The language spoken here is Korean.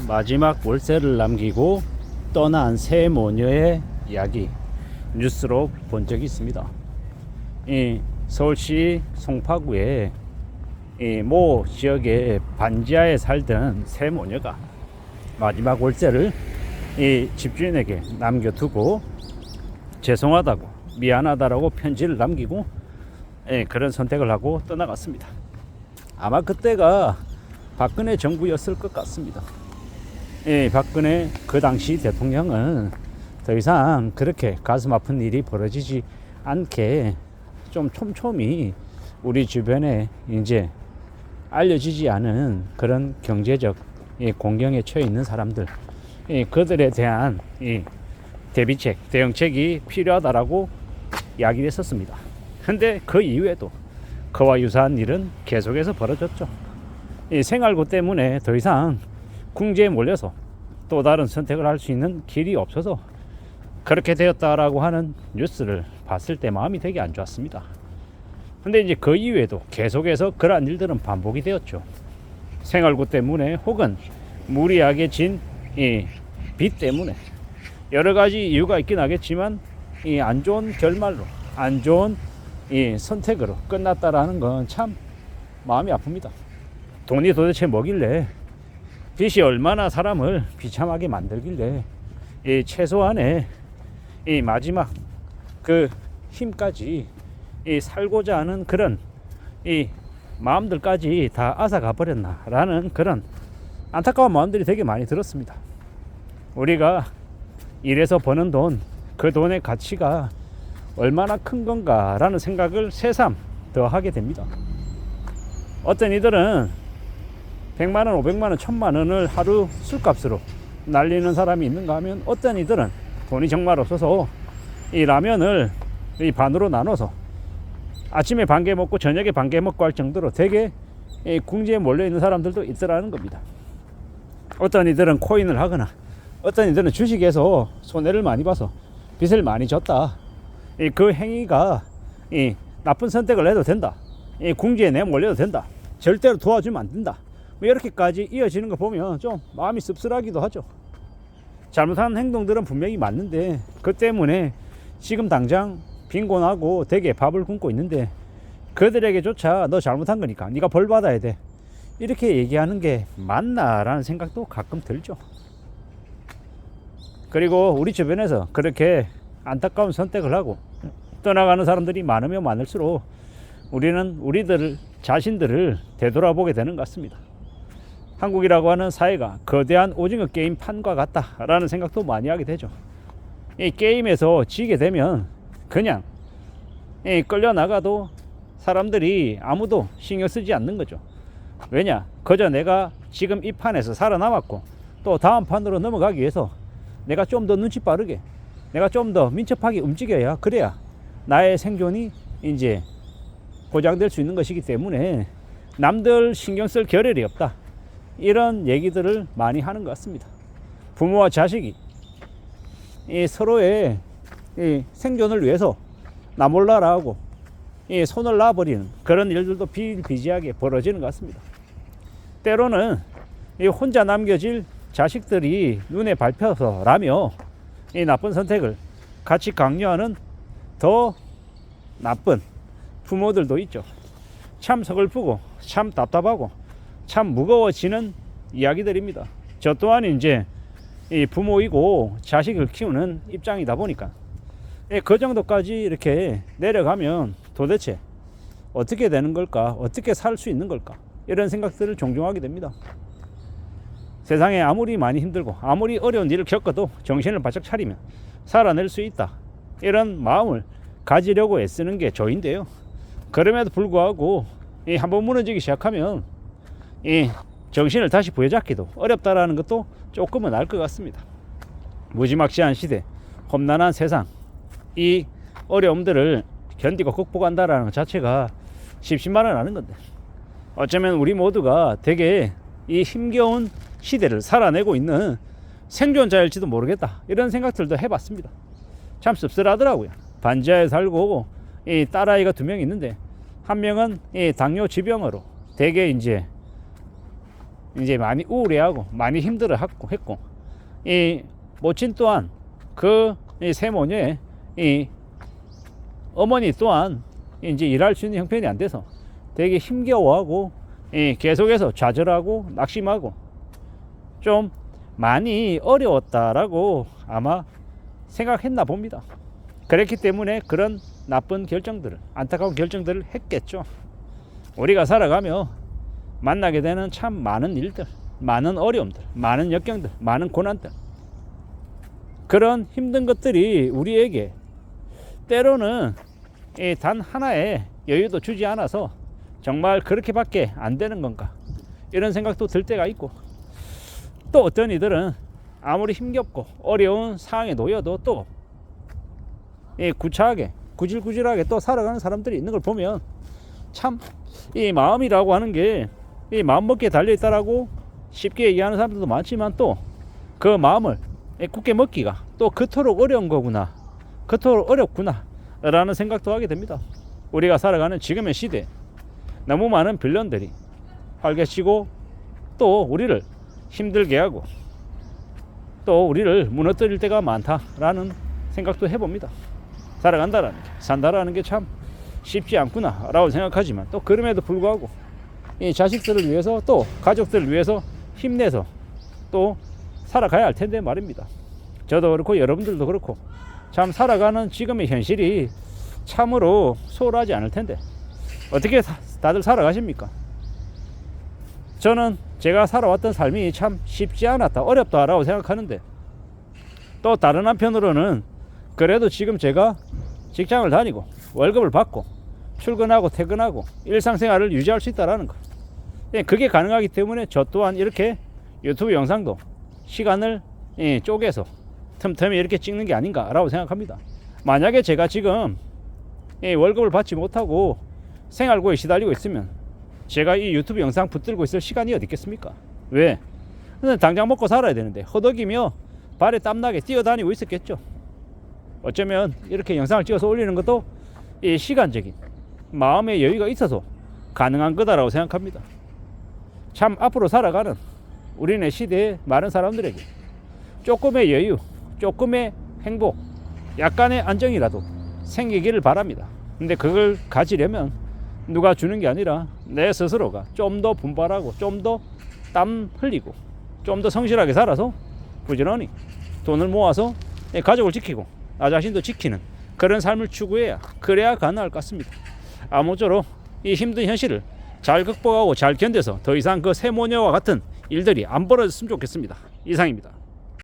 마지막 월세를 남기고 떠난 세 모녀의 이야기 뉴스로 본 적이 있습니다. 이 서울시 송파구의 모 지역의 반지하에 살던 세 모녀가 마지막 월세를 이 집주인에게 남겨두고 죄송하다고 미안하다라고 편지를 남기고 그런 선택을 하고 떠나갔습니다. 아마 그때가 박근혜 정부였을 것 같습니다. 박근혜 그 당시 대통령은 더 이상 그렇게 가슴 아픈 일이 벌어지지 않게 좀 촘촘히 우리 주변에 이제 알려지지 않은 그런 경제적 공경에 처해 있는 사람들, 그들에 대한 대비책, 대응책이 필요하다라고 이야기를 했었습니다. 근데 그 이후에도 그와 유사한 일은 계속해서 벌어졌죠. 생활고 때문에 더 이상 궁지에 몰려서 또 다른 선택을 할 수 있는 길이 없어서 그렇게 되었다라고 하는 뉴스를 봤을 때 마음이 되게 안 좋았습니다. 근데 이제 그 이후에도 계속해서 그러한 일들은 반복이 되었죠. 생활고 때문에 혹은 무리하게 진 빚 때문에 여러 가지 이유가 있긴 하겠지만 안 좋은 결말로, 안 좋은 선택으로 끝났다라는 건 참 마음이 아픕니다. 돈이 도대체 뭐길래, 빚이 얼마나 사람을 비참하게 만들길래 최소한의 마지막 그 힘까지 살고자 하는 그런 마음들까지 다 앗아가 버렸나라는 그런 안타까운 마음들이 되게 많이 들었습니다. 우리가 일해서 버는 돈, 그 돈의 가치가 얼마나 큰 건가라는 생각을 새삼 더 하게 됩니다. 어떤 이들은 100만원, 500만원, 1000만원을 하루 술값으로 날리는 사람이 있는가 하면, 어떤 이들은 돈이 정말 없어서 이 라면을 반으로 나눠서 아침에 반 개 먹고 저녁에 반 개 먹고 할 정도로 되게 궁지에 몰려있는 사람들도 있더라는 겁니다. 어떤 이들은 코인을 하거나, 어떤 이들은 주식에서 손해를 많이 봐서 빚을 많이 졌다, 그 행위가 나쁜 선택을 해도 된다, 궁지에 내몰려도 된다, 절대로 도와주면 안 된다, 뭐 이렇게까지 이어지는 거 보면 좀 마음이 씁쓸하기도 하죠. 잘못한 행동들은 분명히 맞는데 그 때문에 지금 당장 빈곤하고 되게 밥을 굶고 있는데 그들에게조차 너 잘못한 거니까 네가 벌 받아야 돼, 이렇게 얘기하는 게 맞나라는 생각도 가끔 들죠. 그리고 우리 주변에서 그렇게 안타까운 선택을 하고 떠나가는 사람들이 많으면 많을수록 우리는 우리들 자신들을 되돌아보게 되는 것 같습니다. 한국이라고 하는 사회가 거대한 오징어 게임 판과 같다라는 생각도 많이 하게 되죠. 이 게임에서 지게 되면 그냥 끌려나가도 사람들이 아무도 신경 쓰지 않는 거죠. 왜냐? 그저 내가 지금 이 판에서 살아남았고 또 다음 판으로 넘어가기 위해서 내가 좀 더 눈치 빠르게, 내가 좀 더 민첩하게 움직여야, 그래야 나의 생존이 이제 보장될 수 있는 것이기 때문에 남들 신경 쓸 겨를이 없다, 이런 얘기들을 많이 하는 것 같습니다. 부모와 자식이 서로의 생존을 위해서 나 몰라라 하고 손을 놔버리는 그런 일들도 비일비재하게 벌어지는 것 같습니다. 때로는 혼자 남겨질 자식들이 눈에 밟혀서라며 나쁜 선택을 같이 강요하는 더 나쁜 부모들도 있죠. 참 서글프고 참 답답하고 참 무거워지는 이야기들입니다. 저 또한 이제 부모이고 자식을 키우는 입장이다 보니까 그 정도까지 이렇게 내려가면 도대체 어떻게 되는 걸까, 어떻게 살 수 있는 걸까, 이런 생각들을 종종 하게 됩니다. 세상에 아무리 많이 힘들고 아무리 어려운 일을 겪어도 정신을 바짝 차리면 살아낼 수 있다, 이런 마음을 가지려고 애쓰는 게 저인데요. 그럼에도 불구하고 한번 무너지기 시작하면 정신을 다시 부여잡기도 어렵다라는 것도 조금은 알 것 같습니다. 무지막지한 시대, 험난한 세상, 이 어려움들을 견디고 극복한다라는 것 자체가 십시만은 않은 건데, 어쩌면 우리 모두가 되게 이 힘겨운 시대를 살아내고 있는 생존자일지도 모르겠다, 이런 생각들도 해봤습니다. 참 씁쓸하더라고요. 반지하에 살고 이 딸아이가 2명 있는데 한 명은 이 당뇨 지병으로 되게 이제 이제 많이 우울해하고 많이 힘들어했고, 이 모친 또한 그 세모녀의 이 어머니 또한 이제 일할 수 있는 형편이 안 돼서 되게 힘겨워하고 계속해서 좌절하고 낙심하고 좀 많이 어려웠다라고 아마 생각했나 봅니다. 그랬기 때문에 그런 나쁜 결정들을, 안타까운 결정들을 했겠죠. 우리가 살아가며 만나게 되는 참 많은 일들, 많은 어려움들, 많은 역경들, 많은 고난들, 그런 힘든 것들이 우리에게 때로는 단 하나의 여유도 주지 않아서 정말 그렇게밖에 안 되는 건가, 이런 생각도 들 때가 있고, 또 어떤 이들은 아무리 힘겹고 어려운 상황에 놓여도 또 구차하게 구질구질하게 또 살아가는 사람들이 있는 걸 보면 참 이 마음이라고 하는 게 이 마음먹기에 달려있다라고 쉽게 얘기하는 사람들도 많지만, 또 그 마음을 굳게 먹기가 또 그토록 어려운 거구나, 그토록 어렵구나 라는 생각도 하게 됩니다. 우리가 살아가는 지금의 시대에 너무 많은 빌런들이 활개치고 또 우리를 힘들게 하고 또 우리를 무너뜨릴 때가 많다라는 생각도 해봅니다. 살아간다라는 게, 산다라는 게 참 쉽지 않구나 라고 생각하지만, 또 그럼에도 불구하고 이 자식들을 위해서 또 가족들을 위해서 힘내서 또 살아가야 할 텐데 말입니다. 저도 그렇고 여러분들도 그렇고 참 살아가는 지금의 현실이 참으로 소홀하지 않을 텐데 어떻게 다들 살아가십니까? 저는 제가 살아왔던 삶이 참 쉽지 않았다, 어렵다라고 생각하는데, 또 다른 한편으로는 그래도 지금 제가 직장을 다니고 월급을 받고 출근하고 퇴근하고 일상생활을 유지할 수 있다는 거, 그게 가능하기 때문에 저 또한 이렇게 유튜브 영상도 시간을 쪼개서 틈틈이 이렇게 찍는 게 아닌가라고 생각합니다. 만약에 제가 지금 월급을 받지 못하고 생활고에 시달리고 있으면 제가 이 유튜브 영상 붙들고 있을 시간이 어디 있겠습니까? 왜? 당장 먹고 살아야 되는데 허덕이며 발에 땀나게 뛰어다니고 있었겠죠. 어쩌면 이렇게 영상을 찍어서 올리는 것도 이 시간적인 마음의 여유가 있어서 가능한 거다라고 생각합니다. 참 앞으로 살아가는 우리네 시대의 많은 사람들에게 조금의 여유, 조금의 행복, 약간의 안정이라도 생기기를 바랍니다. 근데 그걸 가지려면 누가 주는 게 아니라 내 스스로가 좀 더 분발하고 좀 더 땀 흘리고 좀 더 성실하게 살아서 부지런히 돈을 모아서 가족을 지키고 나 자신도 지키는 그런 삶을 추구해야, 그래야 가능할 것 같습니다. 아무쪼록 이 힘든 현실을 잘 극복하고 잘 견뎌서 더 이상 그 세모녀와 같은 일들이 안 벌어졌으면 좋겠습니다. 이상입니다.